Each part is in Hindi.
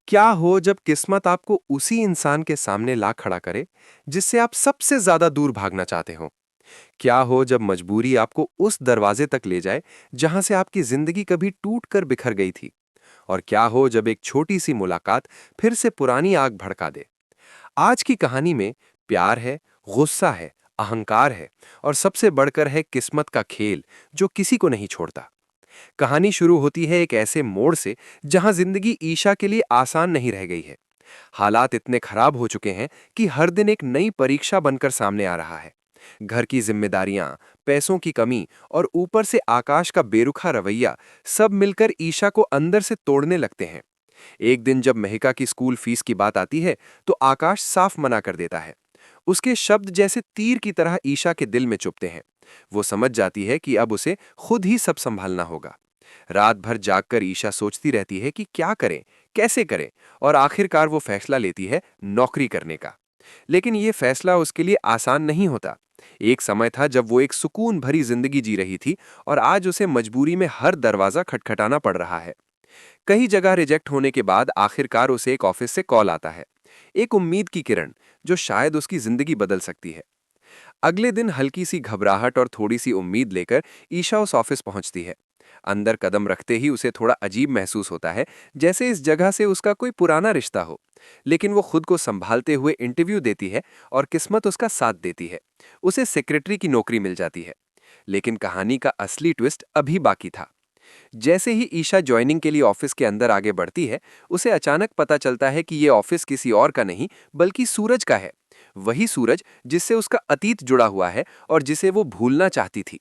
क्या हो जब किस्मत आपको उसी इंसान के सामने ला खड़ा करे जिससे आप सबसे ज्यादा दूर भागना चाहते हो? क्या हो जब मजबूरी आपको उस दरवाजे तक ले जाए जहां से आपकी जिंदगी कभी टूट कर बिखर गई थी? और क्या हो जब एक छोटी सी मुलाकात फिर से पुरानी आग भड़का दे? आज की कहानी में प्यार है, गुस्सा है, अहंकार है और सबसे बढ़कर है किस्मत का खेल जो किसी को नहीं छोड़ता। कहानी शुरू होती है एक ऐसे मोड़ से जहां जिंदगी ईशा के लिए आसान नहीं रह गई है। हालात इतने खराब हो चुके हैं कि हर दिन एक नई परीक्षा बनकर सामने आ रहा है। घर की जिम्मेदारियां, पैसों की कमी और ऊपर से आकाश का बेरुखा रवैया सब मिलकर ईशा को अंदर से तोड़ने लगते हैं। एक दिन जब महिका की स्कूल फीस की बात आती है तो आकाश साफ मना कर देता है। उसके शब्द जैसे तीर की तरह ईशा के दिल में चुभते हैं। वो समझ जाती है कि अब उसे खुद ही सब संभालना होगा। रात भर जागकर ईशा सोचती रहती है कि क्या करें, कैसे करें, और आखिरकार वो फैसला लेती है नौकरी करने का। लेकिन ये फैसला उसके लिए आसान नहीं होता। एक समय था जब वो एक सुकून भरी जिंदगी जी रही थी और आज उसे मजबूरी में हर दरवाजा खटखटाना पड़ रहा है। कई जगह रिजेक्ट होने के बाद आखिरकार उसे एक ऑफिस से कॉल आता है। एक उम्मीद की किरण जो शायद उसकी जिंदगी बदल सकती है। अगले दिन हल्की सी घबराहट और थोड़ी सी उम्मीद लेकर ईशा उस ऑफिस पहुंचती है। अंदर कदम रखते ही उसे थोड़ा अजीब महसूस होता है, जैसे इस जगह से उसका कोई पुराना रिश्ता हो। लेकिन वो खुद को संभालते हुए इंटरव्यू देती है और किस्मत उसका साथ देती है। उसे सेक्रेटरी की नौकरी मिल जाती है। लेकिन कहानी का असली ट्विस्ट अभी बाकी था। जैसे ही ईशा ज्वाइनिंग के लिए ऑफिस के अंदर आगे बढ़ती है, उसे अचानक पता चलता है कि ये ऑफिस किसी और का नहीं बल्कि सूरज का है। वही सूरज जिससे उसका अतीत जुड़ा हुआ है और जिसे वो भूलना चाहती थी।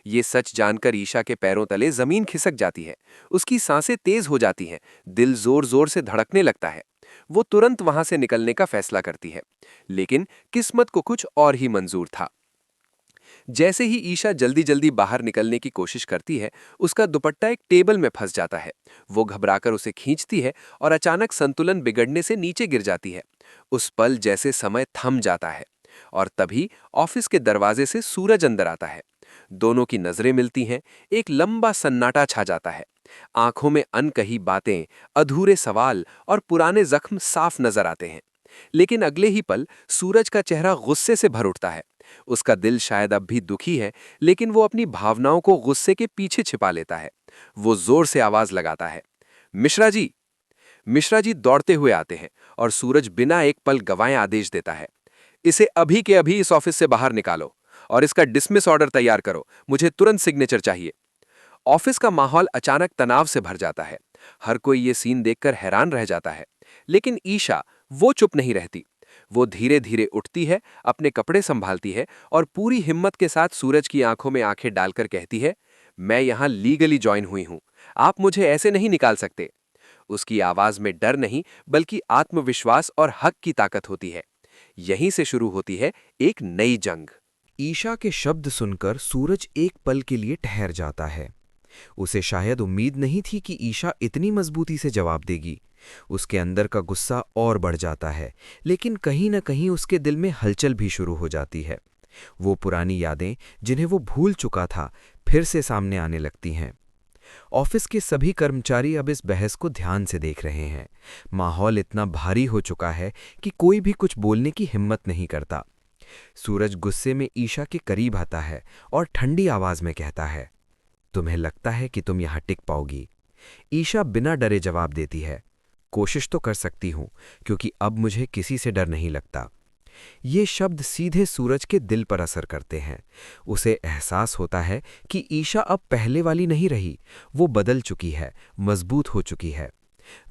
ये सच जानकर ईशा के पैरों तले जमीन खिसक जाती है। उसकी सांसें तेज हो जाती हैं, दिल जोर जोर से धड़कने लगता है। वो तुरंत वहां से निकलने का फैसला करती है। लेकिन किस्मत को कुछ और ही मंजूर था। जैसे ही ईशा जल्दी जल्दी बाहर निकलने की कोशिश करती है, उसका दुपट्टा एक टेबल में फंस जाता है। वो घबराकर उसे खींचती है और अचानक संतुलन बिगड़ने से नीचे गिर जाती है। उस पल जैसे समय थम जाता है। और तभी ऑफिस के दरवाजे से सूरज अंदर आता है। दोनों की नजरें मिलती हैं। एक लंबा सन्नाटा छा जाता है। आंखों में अनकही बातें, अधूरे सवाल और पुराने जख्म साफ नजर आते हैं। लेकिन अगले ही पल सूरज का चेहरा गुस्से से भर उठता है। उसका दिल शायद अब भी दुखी है, लेकिन वो अपनी भावनाओं को गुस्से के पीछे छिपा लेता है। वो जोर से आवाज लगाता है, मिश्रा जी। मिश्रा जी दौड़ते हुए आते हैं और सूरज बिना एक पल गवाए आदेश देता है, इसे अभी के अभी इस ऑफिस से बाहर निकालो और इसका डिसमिस ऑर्डर तैयार करो। मुझे तुरंत सिग्नेचर चाहिए। ऑफिस का माहौल अचानक तनाव से भर जाता है। हर कोई ये सीन देखकर हैरान रह जाता है। लेकिन ईशा, वो चुप नहीं रहती। वो धीरे धीरे उठती है, अपने कपड़े संभालती है और पूरी हिम्मत के साथ सूरज की आंखों में आंखें डालकर कहती है, मैं यहां लीगली ज्वाइन हुई हूं। आप मुझे ऐसे नहीं निकाल सकते। उसकी आवाज में डर नहीं बल्कि आत्मविश्वास और हक की ताकत होती है। यहीं से शुरू होती है एक नई जंग। ईशा के शब्द सुनकर सूरज एक पल के लिए ठहर जाता है। उसे शायद उम्मीद नहीं थी कि ईशा इतनी मजबूती से जवाब देगी। उसके अंदर का गुस्सा और बढ़ जाता है, लेकिन कहीं न कहीं उसके दिल में हलचल भी शुरू हो जाती है। वो पुरानी यादें जिन्हें वो भूल चुका था, फिर से सामने आने लगती हैं। ऑफिस के सभी कर्मचारी अब इस बहस को ध्यान से देख रहे हैं। माहौल इतना भारी हो चुका है कि कोई भी कुछ बोलने की हिम्मत नहीं करता। सूरज गुस्से में ईशा के करीब आता है और ठंडी आवाज में कहता है, तुम्हें लगता है कि तुम यहां टिक पाओगी? ईशा बिना डरे जवाब देती है, कोशिश तो कर सकती हूं, क्योंकि अब मुझे किसी से डर नहीं लगता। ये शब्द सीधे सूरज के दिल पर असर करते हैं। उसे एहसास होता है कि ईशा अब पहले वाली नहीं रही। वो बदल चुकी है, मजबूत हो चुकी है।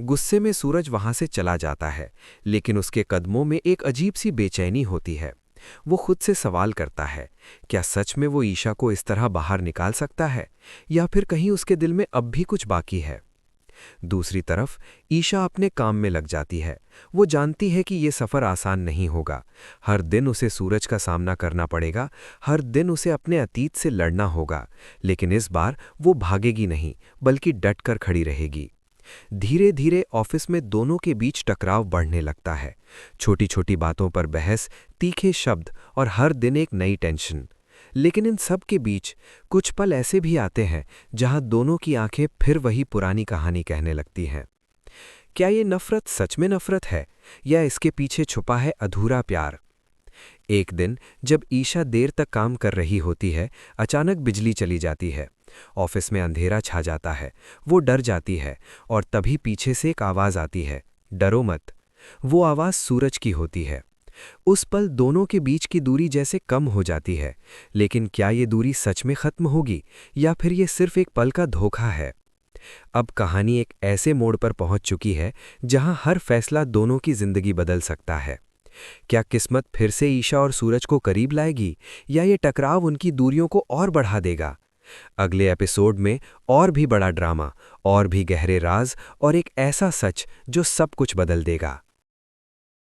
गुस्से में सूरज वहां से चला जाता है, लेकिन उसके कदमों में एक अजीब सी बेचैनी होती है। वो खुद से सवाल करता है, क्या सच में वो ईशा को इस तरह बाहर निकाल सकता है, या फिर कहीं उसके दिल में अब भी कुछ बाकी है। दूसरी तरफ ईशा अपने काम में लग जाती है। वो जानती है कि ये सफ़र आसान नहीं होगा। हर दिन उसे सूरज का सामना करना पड़ेगा, हर दिन उसे अपने अतीत से लड़ना होगा। लेकिन इस बार वो भागेगी नहीं, बल्कि डटकर खड़ी रहेगी। धीरे धीरे ऑफिस में दोनों के बीच टकराव बढ़ने लगता है। छोटी छोटी बातों पर बहस, तीखे शब्द और हर दिन एक नई टेंशन। लेकिन इन सब के बीच कुछ पल ऐसे भी आते हैं जहां दोनों की आंखें फिर वही पुरानी कहानी कहने लगती हैं। क्या ये नफरत सच में नफरत है या इसके पीछे छुपा है अधूरा प्यार? एक दिन जब ईशा देर तक काम कर रही होती है, अचानक बिजली चली जाती है। ऑफिस में अंधेरा छा जाता है। वो डर जाती है और तभी पीछे से एक आवाज़ आती है, डरो मत। वो आवाज़ सूरज की होती है। उस पल दोनों के बीच की दूरी जैसे कम हो जाती है। लेकिन क्या ये दूरी सच में खत्म होगी या फिर ये सिर्फ एक पल का धोखा है? अब कहानी एक ऐसे मोड़ पर पहुंच चुकी है जहां हर फैसला दोनों की जिंदगी बदल सकता है। क्या किस्मत फिर से ईशा और सूरज को करीब लाएगी या ये टकराव उनकी दूरियों को और बढ़ा देगा? अगले एपिसोड में और भी बड़ा ड्रामा, और भी गहरे राज और एक ऐसा सच जो सब कुछ बदल देगा।